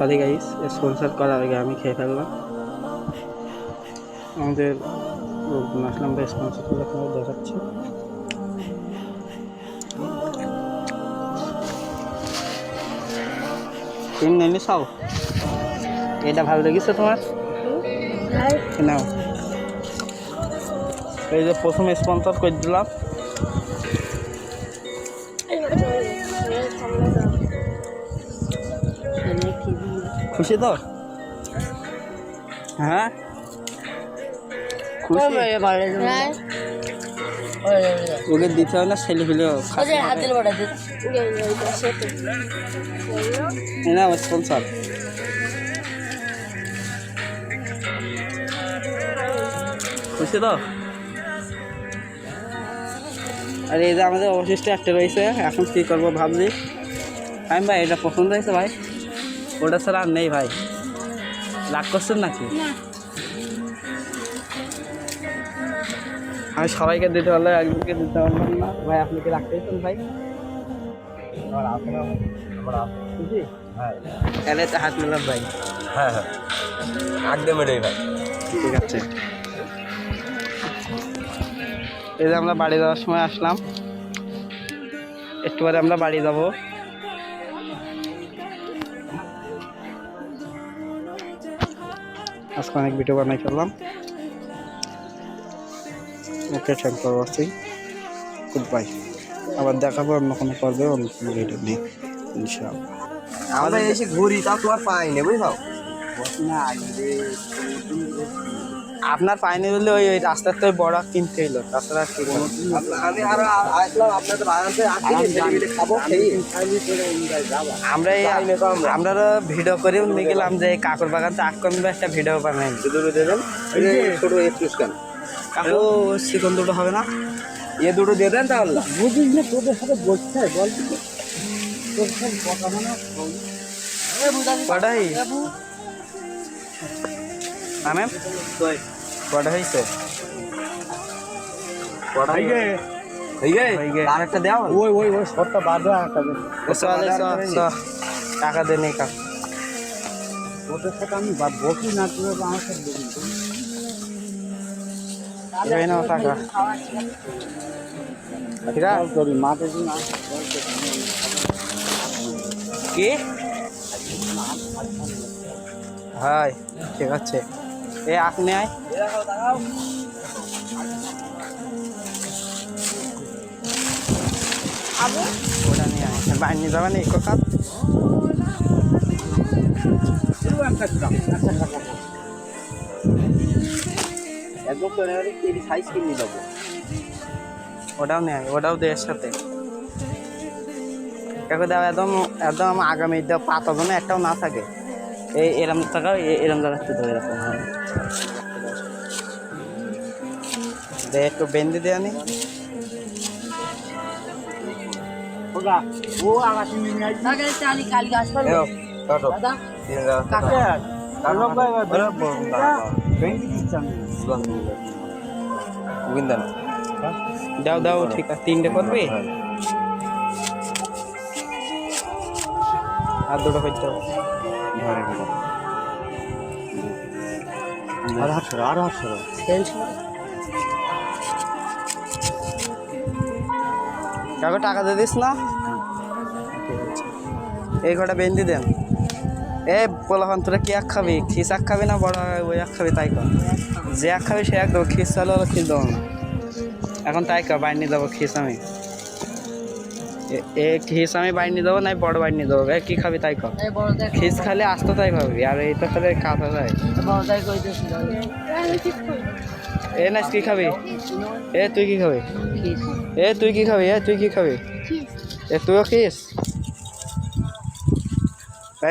Sorry guys, sponsor করার আগে আমি খেয়ে ফেললাম। আমাদের লোকজন আসলাম বা স্পন্সর করে আপনাদের দেখাচ্ছি। তিন নেনি সব এটা ভালো লেগেছে তোমার? নাও, এই যে প্রথম স্পন্সর করে দিলাম। খুশি তো? হ্যাঁ খুশি। ওকে দিতে হবে না, ছেলে ফেলে না স্পন্সর। খুশি তো? আর এই যে আমাদের অবশিষ্ট একটা রয়েছে, এখন কী করবো ভাবছি। আমি ভাই এটা পছন্দ হয়েছে ভাই, ওটা ছাড়া আর নেই ভাই। রাগ করছেন নাকি? আমি সবাইকে দিতে পারলে একজনকে দিতে পারলাম না ভাই, আপনি কি রাগ পেয়েছেন ভাই? তাহলে তো হাত মিলাম ভাই। হ্যাঁ হ্যাঁ, একদম এটাই ভাই। ঠিক আছে। এই যে আমরা বাড়ি যাওয়ার সময় আসলাম, একটু পরে আমরা বাড়ি যাব। আজকে অনেক ভিডিও বানাই ফেললাম। Okay, thank for watching, good bye. আবার দেখাবো অন্য কোনো পর্বে, অন্য কোনো ভিডিও নিয়ে ইনশাআল্লাহ। আমরা এসে ঘুরি, তা তোমার পাইনি বুঝলাম না, আপনার পাইনি বললে ওই রাস্তার তো বড় কিনতে এলো, তাছাড়া কি আমি আরো আসলাম আপনাদের বাগানতে খাবো। আমরা আমরা ভিডিও করে নিয়ে গেলাম যে কাকুর বাগান আগ কমবে, একটা ভিডিও বানাই দুটো দেবেন, ছোট এক্সপ্রেস কেন কাকু, চিকন দুটো হবে না? এ দুটো দিয়ে দেন তাহলে। বুঝিস না, তোদের সাথে বলতে হয় বল, তোর সব কথা মানে কটাই মানে কটা হয়েছে? আরেকটা দেওয়া ওই ওই ওই শর্টটা বাদ দেওয়া একটা টাকা দেন এই কাকু। ওদের সাথে আমি বসি না, তুই আমার সাথে বসি না টাকা। ঠিক আছে করি মাঠে না কি? হাই, ঠিক আছে। এ আপনি আয়, ওটা নিয়ে আয়, বাইরে নিয়ে যাবেন এই কথা। ওটাও নেয়, ওটাও দেওয়ার সাথে কাকু দেওয়া একদম একদম আগামী পাতা যেন একটাও না থাকে। এই এরম টাকা এরম জায়গাতে দেবে, এরকম হয়। একটু বেঁধে দেওয়া নি দাও দাও, ঠিক আছে। তিনটে করবি আর দুটো করতে হবে। কাকু টাকা দিয়ে দিস না? এই কটা বেঁধে দেন। এ পোলাপান, তোরা কি এক খাবি? খিস এক খাবি না বড় ওই এক খাবি? তাই কর, যে এক খাবি সে এক দেবো, খিস চালু হলো খিস দেবো না। এখন তাই কর, বাইর নিয়ে দেবো খিস আমি। এ খিস আমি বাইর নিয়ে দেবো, নাই বড় বাইর নিয়ে দেবো। কি খাবি তাই কর, খিস খালে আসতে তাই ভাবি, আর এইটা খালে কাঁচা যায়। এ না কি খাবি? এ তুই কি খাবি? এ তুই কি খাবি? এ তুই কি খাবি? এ তুইও খিস?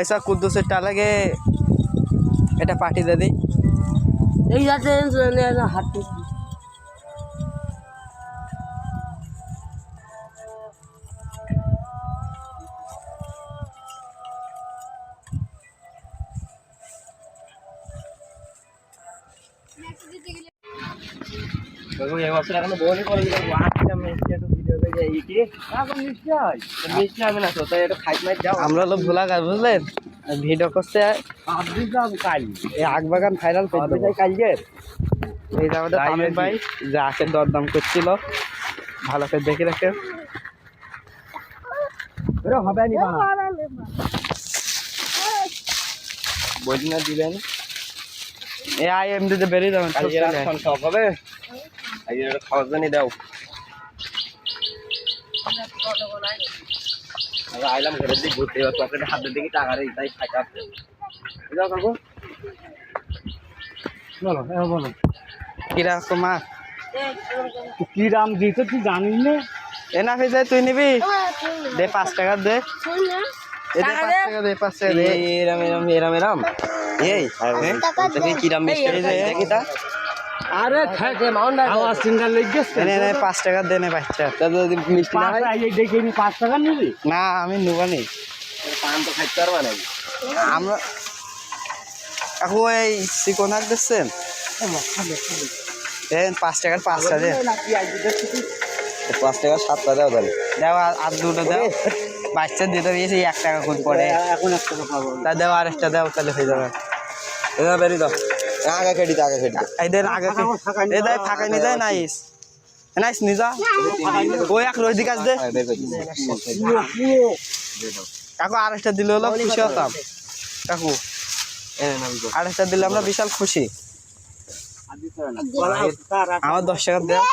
ऐसा कुद्दूसेर टालागे এটা পার্টি দে দিই। এই যাচ্ছে হাত এবছর এখনো বলি করে ভিডিও দেখে এই কি মিষ্টি হবে না তো, তাই একটু খাইট মাইট যাও। আমরা লোক ভোলা গাছ বুঝলেন, ভিডিও করছে আপনি যান কাল এই আগবাগান ভাইরাল করে আপনি দেবো। যাই কালকে এই যে আমাদের তাই তামিম নাকি? ভাই যে আখের দরদাম করছিল, ভালো করে দেখে রাখেন। হবে নি বানা বই না দিবেন এ আই এম দিতে বেরিয়ে যাবেন কালকে রাত সব হবে আজকে একটা খাওয়ার জন্য দাও আমি আইলাম ঘরের দিকে ঘুরতে এবার পকেটে হাতের দিকে টাকা রেখে তাই খাইতে আসছে যাও কাকু বলো বলো কিরকম মাছ কি দাম দিতে তুই জানিস না এ না ফেজে তুই নিবি দে 5 টাকা দে, এ দে 5 টাকা দে, 5 টাকা দে। এরাম এরাম এরাম এরাম এই তুমি কি দাম মিষ্টি দেখি তা আরে খাকে মাউন্ট আওয়াজ সিঙ্গাল লেগ গেছে এনে এনে 5 টাকা দে নে বাচ্চা। যদি মিষ্টি না হয় এই দেখি নি 5 টাকা নিবি না আমি নেবো নি, পান তো খাইতে পারবা না আমরা কাকু এই চিকন হাক দিচ্ছেন দেন 5 টাকার 5টা দে, 5 টাকা 7টা দাও তাহলে দাও আর দুটো দাও, বাচ্চা দিতে দিয়েছি 1 টাকা কোন পড়ে, এখন 1 টাকা পাবো তা দাও আরেকটা দাও তাহলে হয়ে যাবে। এটা বেরি দাও আগে কেডি আগে কেডি এই দেন আগে এই দেয় ফাঁকা নি যায় নাইস নাইস নিজা ওই এক রোজ দিকে দে বের করে কাকু আরেকটা দিলে হলো খুশি হতাম। কাকু এনে নাম গো আরেকটা দিলে আমরা বিশাল খুশি। আমার 10 টাকা দেও,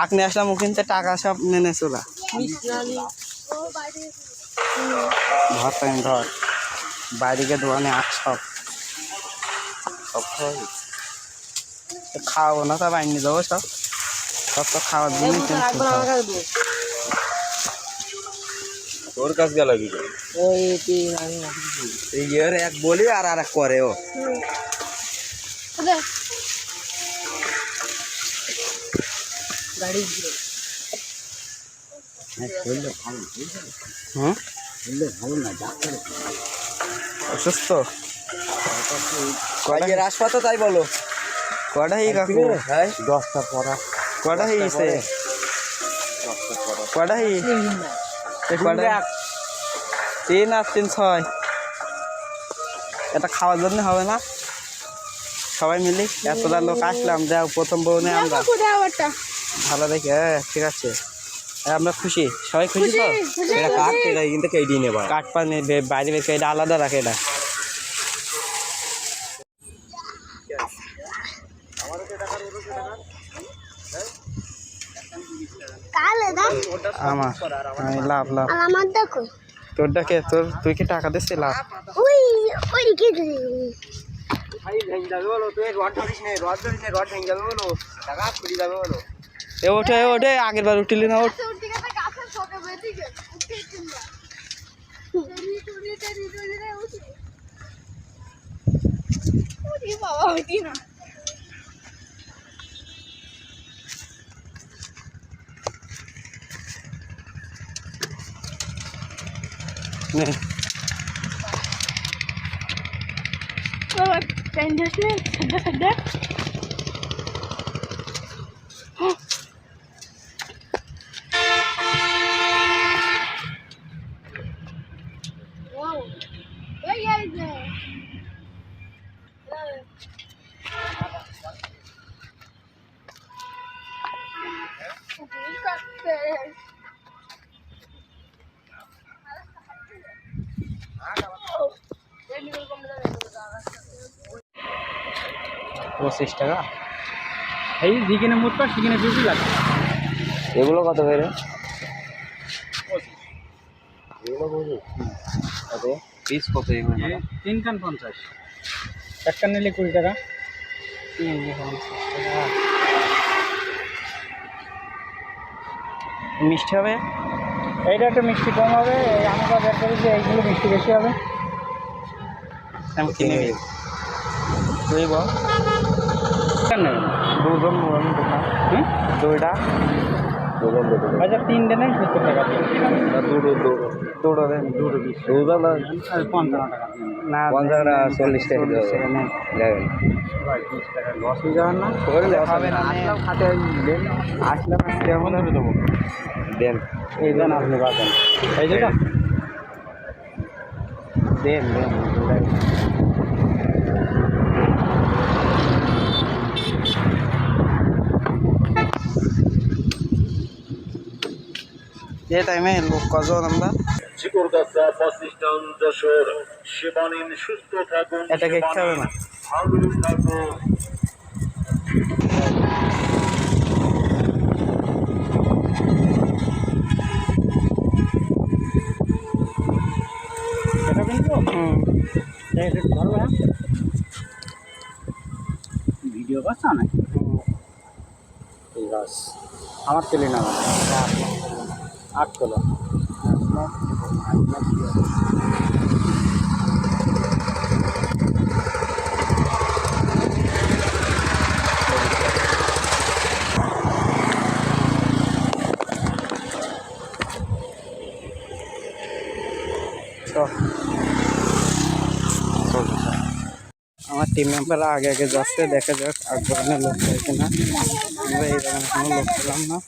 আখ নিয়ে আসলাম ওখানতে টাকা সব নেনে চলা ধর টাইম ধর বাইরে দোকানে আখ সব খাওয়াবো না, সব আইনি দেবো সব সব তো খাওয়ার জিনিস তোর কাছে গেল কি এই ইয়ার এক বলি আর এক করে ও হুম ভালো না অসুস্থ কয় রাজপাতা তাই বলো কটা হয়ে কাকু হ্যাঁ 10টা পড়া কটা হয়েছে কটা হয়ে কটা 3 আর 3 6 এটা খাওয়ার জন্য হবে না সবাই মিলি এতটা লোক আসলাম যাও প্রথম বউনে আমরা ভালো দেখে ঠিক আছে আমরা খুশি সবাই খুশি তো এটা কাট এটা কিন্তু কেডি নেবা কাঠ পানি বাইরে বের করে এটা আলাদা রাখে এটা আমার আমি লাভ লাভ আমার দেখো তোরটা কে তোর তুই কি টাকা দিচ্ছি লাভ ওই ওই কি ভাই ভেঙে যাবে বলো তুই রড ধরিস নে রড ভেঙে যাবে বলো টাকা খুলি যাবে বলো এ ওঠে আগের বার উঠিলি না ওঠ নে $25 এই যেখানে মুটটা সেখানে বেশি লাগে এগুলো কত করে এগুলো বুঝি কত পিস কত এগুলো 3 কান 50 একটা নিলে 20 টাকা মিষ্টি হবে এইটা একটু মিষ্টি কম হবে আমরা বের করি যে এইগুলো মিষ্টি বেশি হবে আমি কিনে নিই তুই বল কেন দুজন আমি দোকান দুইটা আচ্ছা 3 দেন 70 টাকা দুটো দেন দুটো না 55 টাকা না 50 না 40 টাকা দেবেন লস হয়ে যাওয়ার না হবে না আসলাম খাতে আসলাম কেমন হবে দেবো দেন এই দেন আপনি বাদেন এই যেটা দেন দেন এই টাইমে লোক কজন আমরা চিকরগাছা বাস স্ট্যান্ড যশোর। সেবা নিন, সুস্থ থাকুন, এটা দেখতে হবে না ভালো থাকুন। ভিডিও করছো না ঠিক আছে আমার তেলি না আট কিলো আমার টিম মেম্বার আগে আগে যাচ্ছে দেখা যাক আগ বাগানে লোক পাই কিনা আমরা এই বাগানে কোনো লোক পেলাম না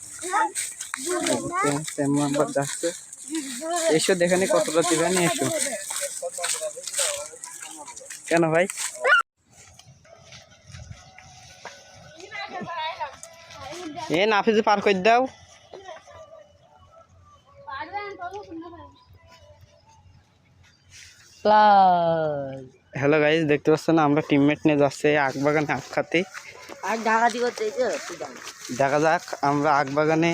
টিম মেম্বার যাচ্ছে এসো দেখে নি কতটা দিবেন এসো কেন ভাই এ নাফিজে পার করে দাও হ্যালো গাইস দেখতে পাচ্ছেন আমরা টিমমেট নিয়ে যাচ্ছে আখ বাগানে আখ খাতে দেখা যাক আমরা আখ বাগানে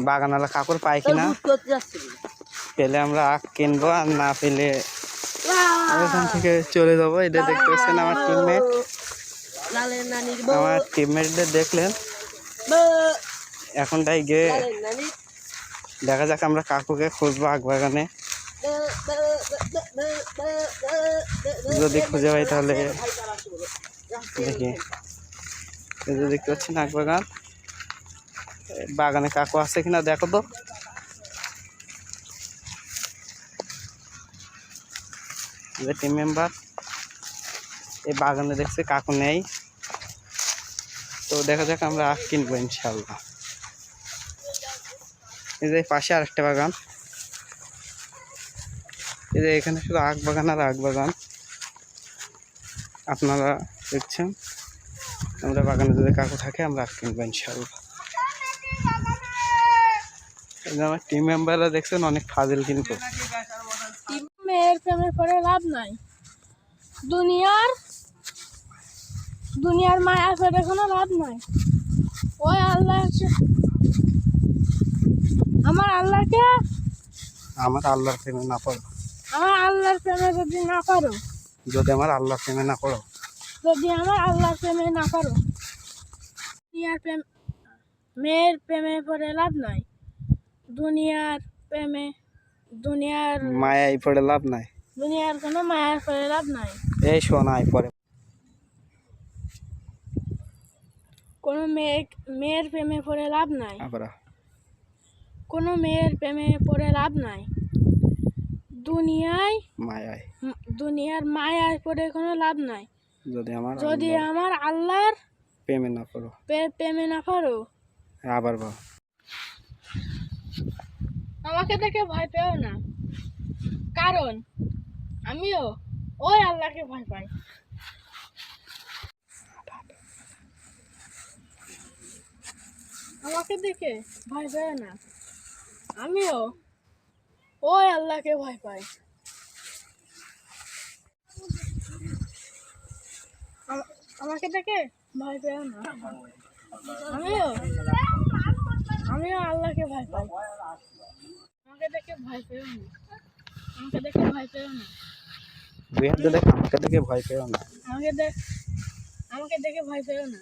বাগানালা কাকুর পাই কিনা পেলে আমরা আখ কিনবো আর না পেলে এখান থেকে চলে যাবো এটা দেখতে পাচ্ছেন আমার টিমমেটদের দেখলেন এখনটাই গিয়ে দেখা যাক আমরা কাকুকে খুঁজবো আখ বাগানে যদি খুঁজে পাই তাহলে দেখি এই যে দেখতে পাচ্ছি নাক বাগান বাগানে কাকু আছে কিনা দেখো তো টিম মেম্বার এই বাগানে দেখছে কাকু নেই তো দেখা যাক আমরা আখ কিনবো ইনশাল্লাহ এই যে পাশে আরেকটা বাগান এই যে এখানে শুধু আখ বাগান আর আখ বাগান আপনারা দেখছেন আমরা বাগানে যদি কাকু থাকে আমরা আখ কিনবো ইনশাল্লাহ এই যে আমার টিম মেম্বাররা দেখছেন অনেক ফাজিল কিন্তু মেয়ের প্রেমে পড়ে লাভ নাই দুনিয়ার মায়া করে কোনো লাভ নাই ওই আল্লাহ আমার আল্লাহর প্রেমে না পড়ো আমার আল্লাহর প্রেমে যদি না পারো যদি আমার আল্লাহর প্রেমে না পড়ো দুনিয়ার প্রেম মেয়ের প্রেমে পড়ে লাভ নাই দুনিয়ার মায়াই পড়ে লাভ নাই দুনিয়ার কোনো মায়া পড়ে লাভ নাই এই শোনাই পরে কোনো মেয়ের প্রেমে পড়ে লাভ নাই আবার কোনো মেয়ের প্রেমে পড়ে লাভ নাই দুনিয়ার মায়ায় পড়ে কোনো লাভ নাই যদি আমার আল্লাহর প্রেমে না পড়ো আবার বল আমাকে দেখে ভয় পেও না কারণ আমিও ওই আল্লাহকে ভয় পাই আমাকে দেখে ভয় পেও না আমিও ওই আল্লাহকে ভয় পাই আমাকে দেখে ভয় পেও না আমিও আল্লাহকে ভয় পাই আমাকে দেখে ভয় পেও না আমাকে দেখে ভয় পেও না আমাকে দেখে ভয় পেও না আমাকে দেখে ভয় পেও না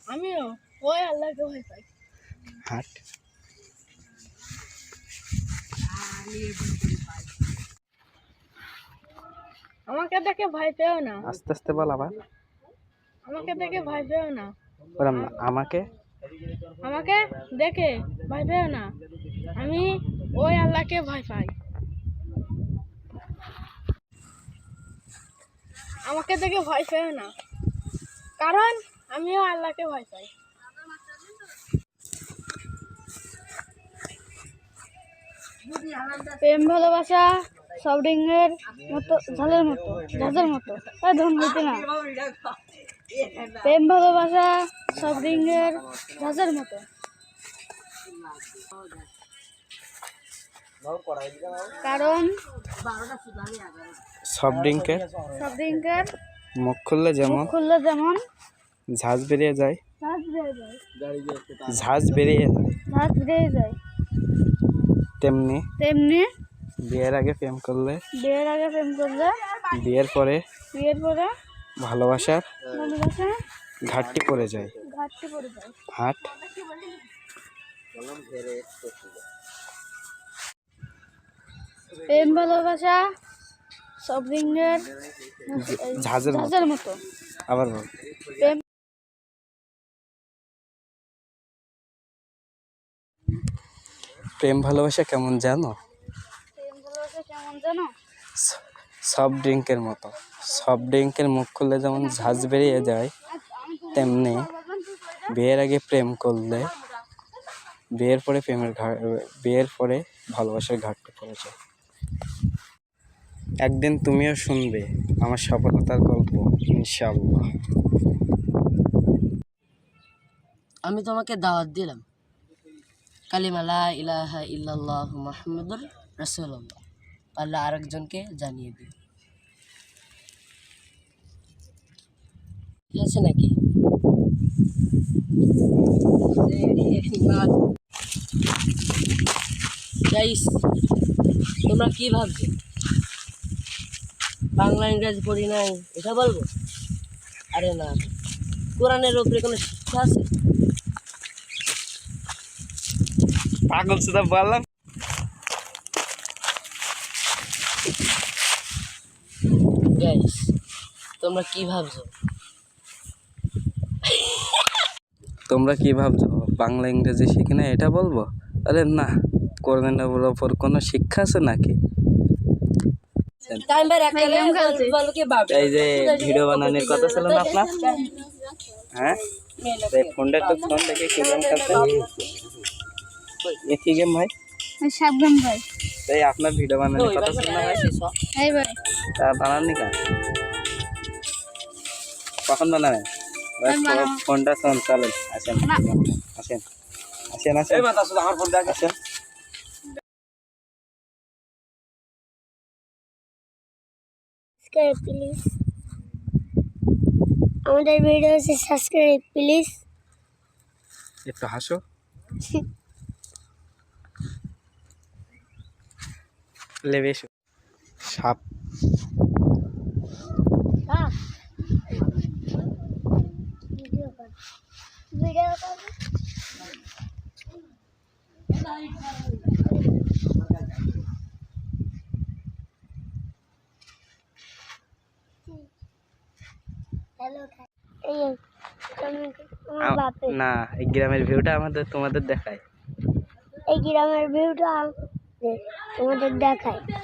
আমিও ওই আল্লাহকে ভয় পাই হাট আমাকে দেখে ভয় পেও না আস্তে আস্তে বল আবার আমাকে দেখে ভয় পেও না বললাম না আমাকে দেখে ভয় পেও না আমি ওই আল্লাহকে ভয় পাই আমাকে দেখে ভয় পেও না কারণ আমিও আল্লাহকে ভয় পাই প্রেম ভালোবাসা সফট ড্রিঙ্কের মতো ঝালের মতো ঝাঁঝের মতো ধন হইতে না প্রেম ভালোবাসা সফট ড্রিঙ্কের ঝাঁঝের মতো কারণ সফট ড্রিঙ্কের মুখ খুললে যেমন ঝাঁজ বেরিয়ে যায় তেমনি বিয়ের আগে প্রেম করলে বিয়ের পরে ভালোবাসার ঘাটতি পড়ে যায় হাট প্রেম ভালোবাসা সফট ড্রিঙ্কের ঝাঁঝের মতো আবার বল প্রেম প্রেম ভালোবাসা কেমন জানো সফট ড্রিঙ্কের মতো সফট ড্রিঙ্কের মুখ খুললে যেমন ঝাঁজ বেরিয়ে যায় তেমনি বিয়ের আগে প্রেম করলে বিয়ের পরে ভালোবাসার ঘাটতি পড়ে যায় একদিন তুমিও শুনবে আমার সফলতার গল্প ইনশাআল্লাহ আমি তোমাকে দাওয়াত দিলাম কালিমা লা ইলাহা ইল্লাল্লাহু মুহাম্মাদুর রাসূলুল্লাহ আল্লাহ আরেকজনকে জানিয়ে দিই ঠিক আছে নাকি গাইস তোমরা কি ভাবছো বাংলা ইংরেজি পড়ি নাই এটা বলবো আরে না কোরআনের উপরে কোনো শিক্ষা আছে পাগল সুদা বললাম গাইস তোমরা কি ভাবছো বাংলা ইংরেজি শিখি না এটা বলবো আরে না কোরআনের উপর কোনো শিক্ষা আছে নাকি এই যে ভিডিও বানানোর কথা ছিল না আপনার হ্যাঁ ফোনটা একটু ফোন দেখে কি গেম খেলছেন কি গেম ভাই সাবধান ভাই এই আপনার ভিডিও বানানোর কথা ছিল না ভাই এই ভাই তা বানাননি কেন কখন বানাবেন ফোনটা ফোন চালেন আসেন আসেন আসেন আসেন আমার ফোন দেখ আসেন প্লিজ আমাদের ভিডিও সাবস্ক্রাইব প্লিজ একটু হাসো লেবে এসো সাপ ভিডিও না এই গ্রামের ভিউটা তোমাদের দেখায়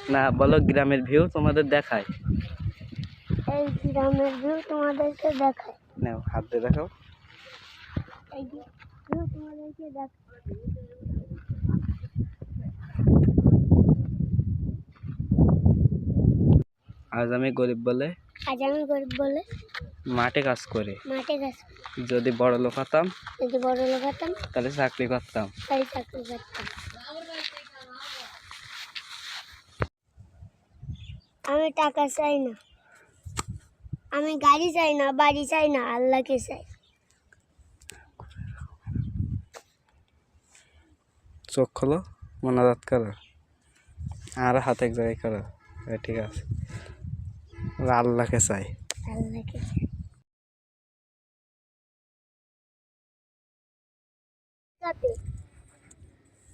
না বলো গ্রামের ভিউ তোমাদের দেখায় নাও হাত দিয়ে দেখাও আজ আমি গরিব বলে মাঠে কাজ করে যদি বড় লোক হতাম তাহলে চাকরি করতাম আমি টাকা চাই না আমি গাড়ি চাই না বাড়ি চাই না আল্লাহকে চাই চোখ খোলো মোনাজাত করো আর হাত এক জায়গায় করো ঠিক আছে আল্লাহকে চাই আল্লাহকে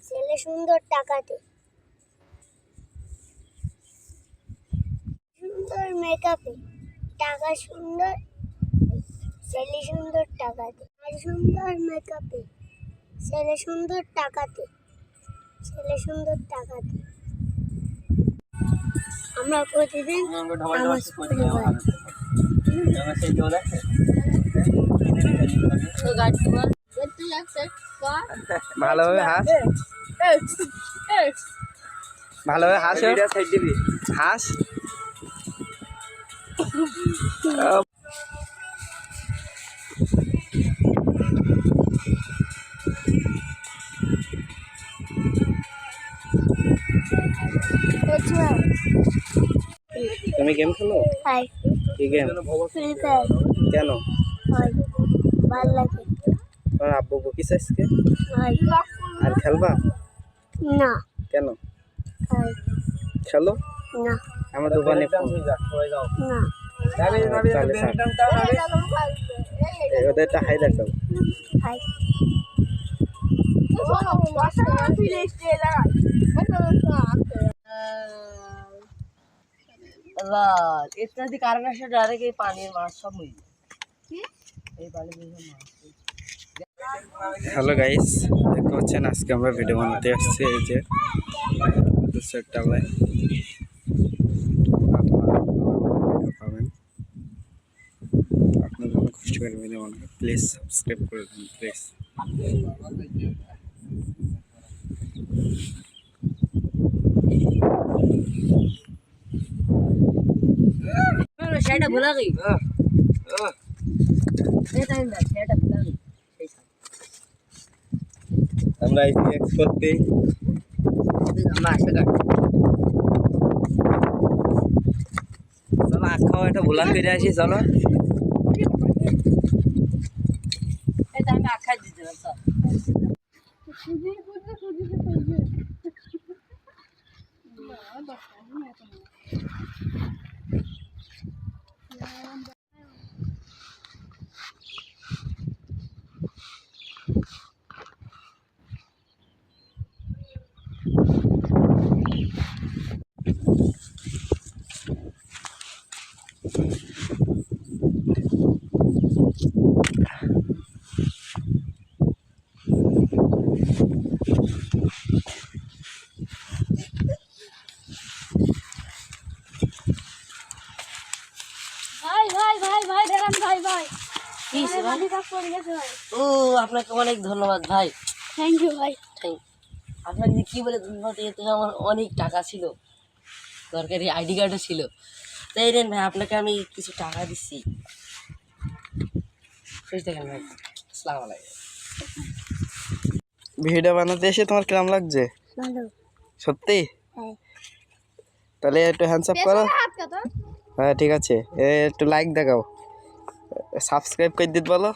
ছেলে সুন্দর টাকাতে সুন্দর মেকআপে টাকা সুন্দর ছেলে সুন্দর টাকাতে আর সুন্দর মেকআপে ছেলে সুন্দর টাকাতে আমরা প্রতিদিন নামাজ পড়ি ভালোভাবে হাস ভালোভাবে হাসো, হাস। তুমি গেম খেলো? হাই কি গেম? ফ্রি ফায়ার কেন? হয় ভালো লাগে তোমার আব্বু বকিস আজকে? হয় আর খেলবা? না কেন? হয় খেলো, না আমার দোকানে ফোন। না তাহলে থাক। ওদেরটা হাই দেখো। হাই ইত্যাদি কারণ আসে ডাইরেক্ট এই পানির মাছ সব মুই এই পানির মাছ। হ্যালো গাইস, দেখতে পাচ্ছেন আজকে আমরা ভিডিও বানাতে আসছি। এই যে দুশোর টালায় পাবেন। আপনার জন্য কষ্ট করে ভিডিও বানাবে, প্লিজ সাবস্ক্রাইব করে দিন প্লিজ। সেটা ভুলা গই এটা না সেটা ভুলা গই আমরা আইসি এক্সপোর্টে আমরা আসে কাট চলো আখ খাওয়া একটা ভোলা ফিরে আসি। চলো এটা আমি আখা দিতে স্যার ভাই ভাই ভাই ভাই দেখেন ভাই ভাই কিস ভাই মাটি কাজ করে গেছে ভাই। ও আপনাকে অনেক ধন্যবাদ ভাই। থ্যাংক ইউ ভাই। থ্যাংক আপনাকে কি বলে ধন্যবাদ, এতে আমার অনেক টাকা ছিল, দরকারি আইডি কার্ডও ছিল, তাই রেন ভাই আপনাকে আমি কিছু টাকা দিচ্ছি। বুঝতে দেখেন ভাই, আসসালামু আলাইকুম। ভিডিও বানাতে এসে তোমার কেমন লাগছে? ভালো সত্যি? হ্যাঁ তাহলে একটু হ্যান্ডস আপ করো। হাত কাটো। হ্যাঁ ঠিক আছে, একটু লাইক দেখাও, সাবস্ক্রাইব করে দিতে বলো।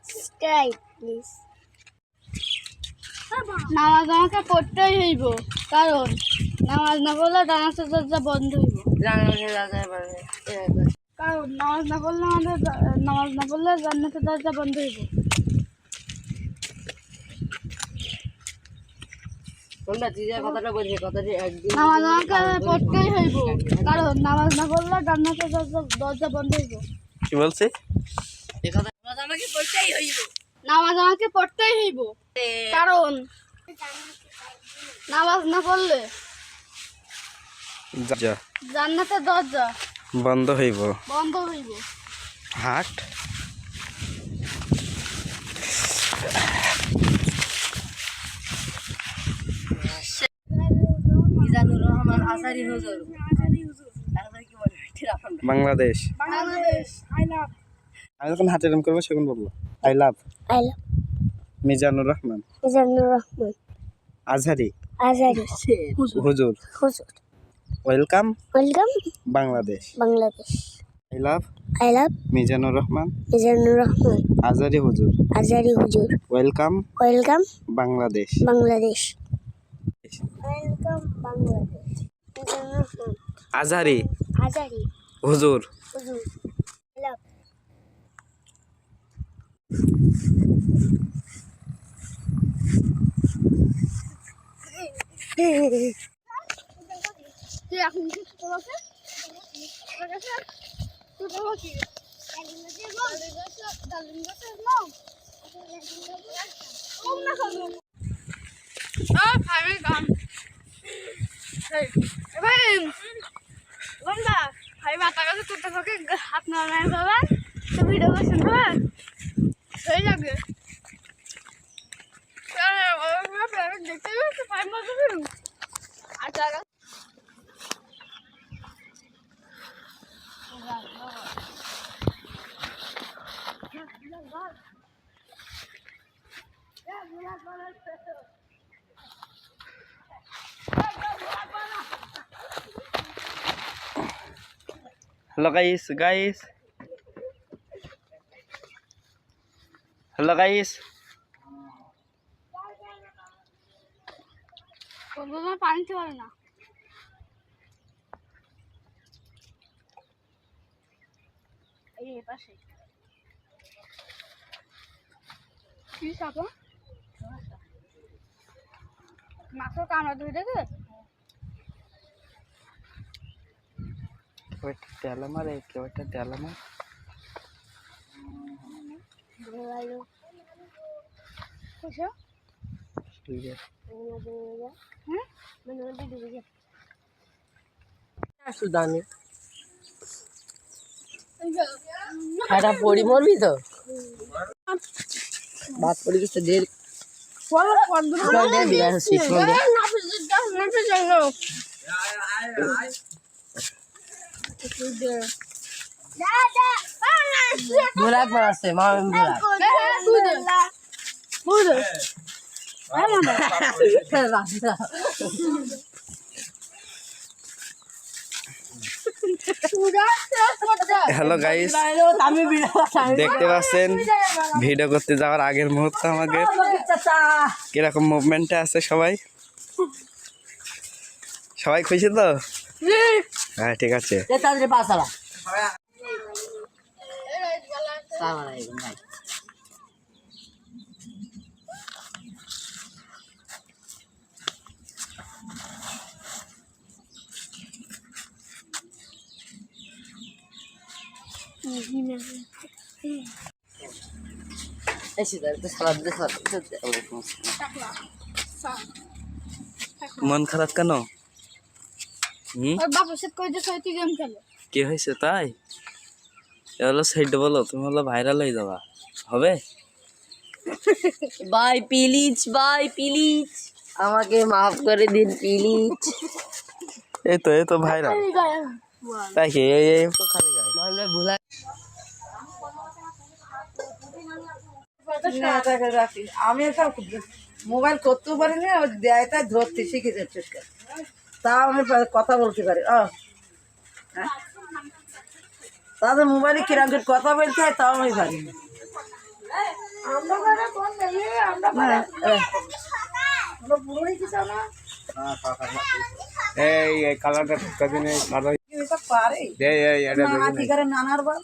সাবস্ক্রাইব প্লিজ নামাজ আমাকে পড়তেই হইব, কারণ নামাজ না পড়লে ডানাসের দরজা বন্ধ হইব। কারণ নামাজ না পড়লে নামাজ না পড়লে জান্নাতের দরজা বন্ধ হইব। তোমরা যে কথাটা বলছি কথাটি একদিন নামাজ আমাকে পড়তেই হইব, কারণ নামাজ না পড়লে জান্নাতের দরজা বন্ধ হইব। কি বলছে? এই কথা আমাকে বলতেই হইব। নামাজ আমাকে পড়তেই হইব, কারণ নামাজ না পড়লে যা জান্নাতের দরজা বন্ধ হইব। বন্ধ হইব। হাট মিজানুর রহমান আসারি হুজুর কি বলে বাংলাদেশ। Bangladesh I love. আমি যখন হাতে এরম করবো সেখন বলবো আই লাভ মিজানুর রহমান মিজানুর রহমান আজহারি আজারি হুজুর। হুজুর welcome welcome Bangladesh. Bangladesh I love I love Mizanur Rahman Mizanur Rahman Azhari হুজুর। আজারি হুজুর welcome welcome Bangladesh. Bangladesh welcome Bangladesh Mizanur Rahman Azhari Azhari হুজুর। হুজুর আই লাভ তুই এখন কি করছিস? তুই বলো কি? হাত না বাবা তো ভিডিও করছেন বাবা হয়ে যাবে দেখতে পাই মজা আচ্ছা hello guys guys hello guys পানি খেতে পারে না। এই পাশে কি সাপা মাছের কামড়া ধরে দেখে ওইটা তেলা মারে ওইটা তেলা মার বুঝছো হুম সুদানে এটা পড়ি মরবি তো ভাত পড়ি গেছে দেড় ভোলাক মারছে মামিন হ্যালো গাইস দেখতে পাচ্ছেন ভিডিও করতে যাওয়ার আগের মুহূর্ত আমাকে কিরকম মুভমেন্টে আছে সবাই সবাই খুশি তো হ্যাঁ ঠিক আছে তাদের পাশালা সালাম আলাইকুম ভাই মন খারাপ কেন ওর বাপের সাথে কই দিছে তুই গেম খেলে কি হয়েছে তাই এ হলো সাইড বলো তুমি হলো ভাইরাল হয়ে যাবা হবে ভাই প্লিজ আমাকে মাফ করে দিন প্লিজ এই তো ভাইরাল তাই কি এই তো খালি গায় আমরা ভুলা আমি একটা মোবাইল করতেও পারি না দেয় তাই ধরতে শিখে যাচ্ছে তাও আমি কথা বলতে পারি তাদের মোবাইলে কিরকম করে কথা বলতে হয় তাও আমি পারি না এই কালারটা কদিন পারে নানার বা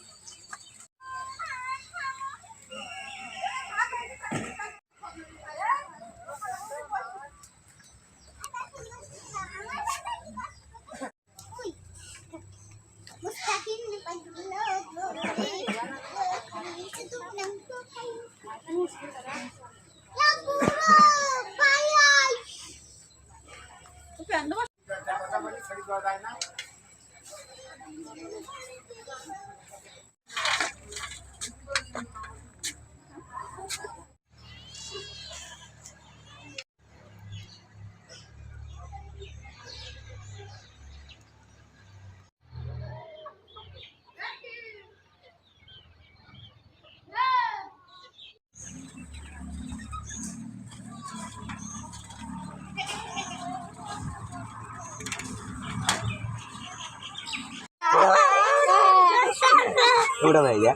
उड़ा भाई या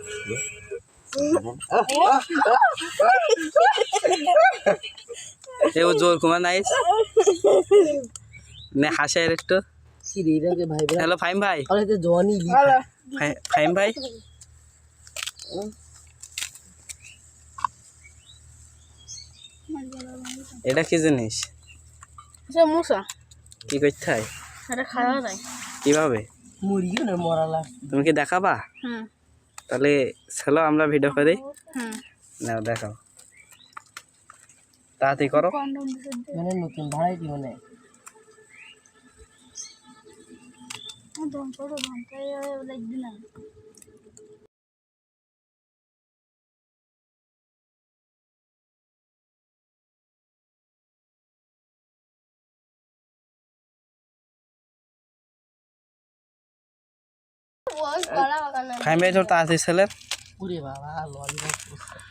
ये वो जोर कुमार नाइस ने हाशा একটু কি রে রে ভাই হ্যালো ফাইম ভাই আরে তো জনি ফাইম ভাই এটা কি জিনিস সে মুসা কি করতে হয় এটা খাওয়া যায় কিভাবে মুরগি না মরালা তুমি কি দেখাবা হুম তাহলে চলো আমরা ভিডিও করি হুম নাও দেখাও তাড়াতাড়ি করো কন্ডম দিছে মানে নতুন ভ্যারাইটি মানে ধন করো ধন তাই লাগবে না ফাইম ভাই তোর তাড়াতাড়ি ছেলের ওরে বাবা ললিপপ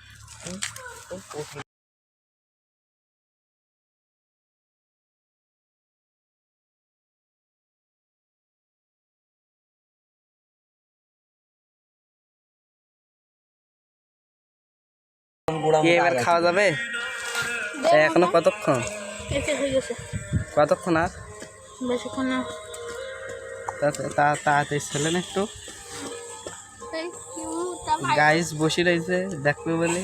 কি এবার খাওয়া যাবে? তা এখনো কতক্ষণ? এসে হয়ে গেছে কতক্ষণ আর? বেশিক্ষণ না তাড়াতাড়ি ছেলেন একটু। গাইস বসে রয়েছে দেখবে বলে।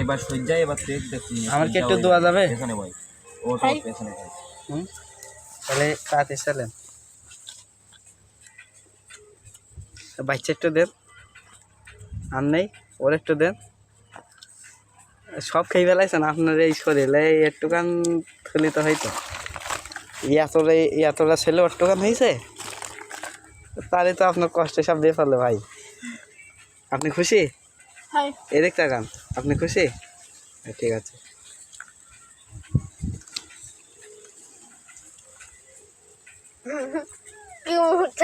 এবার সজ্জায় এবার দেখ দেখি আমার কি একটু দেওয়া যাবে? পেছনে ভাই ওটা পেছনে ভাই তাহলে তাড়াতাড়ি ছেলেন। বাচ্চা একটু দেন, আর নেই ওর একটু দেন। সব খেয়ে ফেলাইছেন আপনার এই শরীরে, একটুখান থলি তো হয়তো এতটা ছেলে একটুখান হয়েছে, তাহলে তো আপনার কষ্ট সব দিয়ে ফেলে ভাই। আপনি খুশি? হাই এদিক তাকান, আপনি খুশি? ঠিক আছে। কি মুহূর্ত